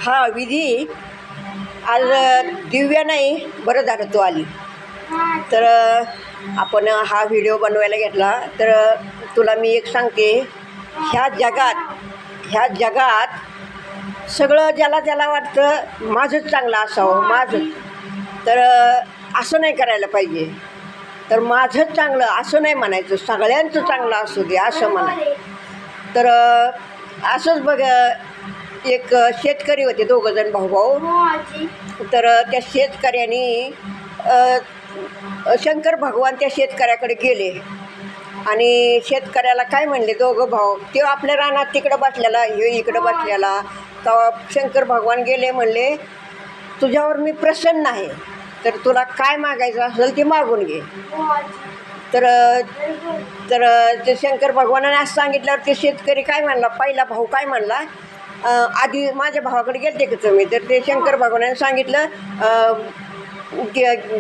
हा विधी आज दिव्या नाही, बरं झालं तू आली. तर आपण हा व्हिडिओ बनवायला घेतला. तर तुला मी एक सांगते, ह्या जगात सगळं ज्याला वाटतं माझंच चांगलं असावं, माझं. तर असं नाही करायला पाहिजे. तर माझंच चांगलं असं नाही म्हणायचं, सगळ्यांचं चांगलं असू दे असं म्हणायचं. तर असंच बघ, एक शेतकरी होते, दोघंजण भाऊ. तर त्या शेतकऱ्यांनी शंकर भगवान त्या शेतकऱ्याकडे गेले आणि शेतकऱ्याला काय म्हणले, दोघं भाऊ ते आपल्या रानात तिकडं बसलेला, हे इकडं बसलेला. तेव्हा शंकर भगवान गेले, म्हणले तुझ्यावर मी प्रसन्न आहे, तर तुला काय मागायचं असेल ते मागून घे. तर तर ते शंकर भगवानाने असं सांगितल्यावर ते शेतकरी काय म्हणला, पहिला भाऊ काय म्हणला, आधी माझ्या भावाकडे गेलते का तुम्ही? तर ते शंकर भगवानाने सांगितलं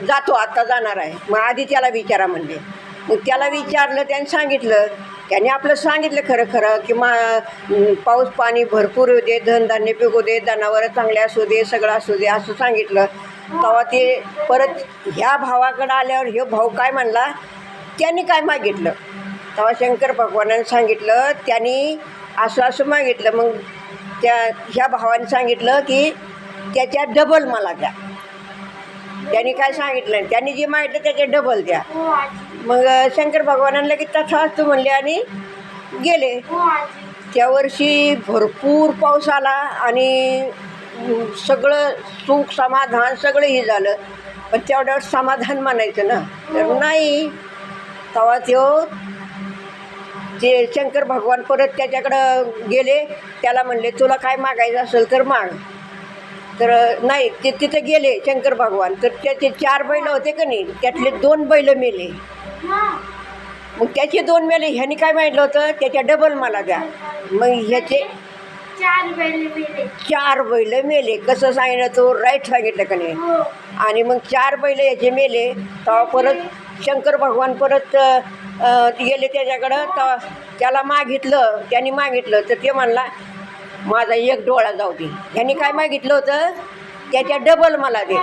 जातो, आता जाणार आहे. मग आधी त्याला विचारा म्हणले. मग त्याला विचारलं, त्याने सांगितलं, त्याने आपलं सांगितलं खरं की पाऊस पाणी भरपूर येऊ दे, धनधान्य पिकू दे, जनावरं चांगले असू दे, सगळं असू दे असं सांगितलं. तेव्हा ते परत ह्या भावाकडं आल्यावर हे भाऊ काय म्हणला, त्यांनी काय मागितलं? तेव्हा शंकर भगवानाने सांगितलं त्यांनी असं मागितलं. मग ह्या भावाने सांगितलं की त्याच्या डबल मला द्या. त्यांनी काय सांगितलं, त्यांनी जे मागितलं त्याच्या डबल द्या. मग शंकर भगवानांना लगेच तथास्तु म्हणले आणि गेले. त्या वर्षी भरपूर पाऊस आला आणि सगळं सुख समाधान सगळं हे झालं. पण तेवढ्यावर समाधान म्हणायचं ना, तर नाही. तेव्हा ते शंकर भगवान परत त्याच्याकडं गेले, त्याला म्हणले तुला काय मागायचं असेल तर माग. तर नाही, ते तिथे गेले शंकर भगवान. तर त्याचे 4 बैल होते का नाही, त्यातले 2 बैल मेले. मग त्याचे 2 मेले. ह्याने काय मागितलं होतं, त्याच्या डबल मला द्या. मग ह्याचे 4 बैल मेले. कसं सांगितलं, तो राईट सांगितलं का नाही. आणि मग 4 बैल ह्याचे मेले. तेव्हा परत शंकर भगवान परत गेले त्याच्याकडं. तेव्हा त्याला मागितलं, त्यांनी मागितलं. तर ते म्हणला माझा एक डोळा जाऊ दे. ह्यांनी काय मागितलं होतं, त्याच्या डबल मला दे.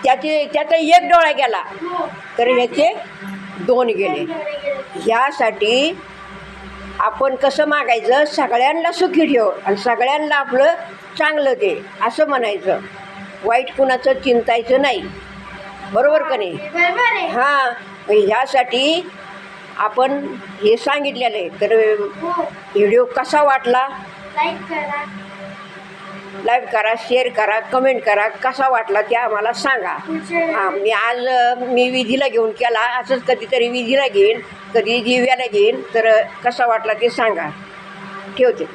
त्याचा एक डोळा गेला, तर ह्याचे 2 गेले. ह्यासाठी आपण कसं मागायचं, सगळ्यांना सुखी ठेव आणि सगळ्यांना आपलं चांगलं दे असं म्हणायचं. वाईट कुणाचं चिंतायचं नाही, बरोबर का नाही. हां, ह्यासाठी आपण हे सांगितलेलं आहे. तर व्हिडिओ कसा वाटला, लाईक करा, शेअर करा, कमेंट करा. कसा वाटला ते आम्हाला सांगा. हां, मी विधीला घेऊन केला, असंच कधीतरी विधीला घेईन, कधी दिव्याला घेईन. तर कसा वाटला ते सांगा. ठेवते.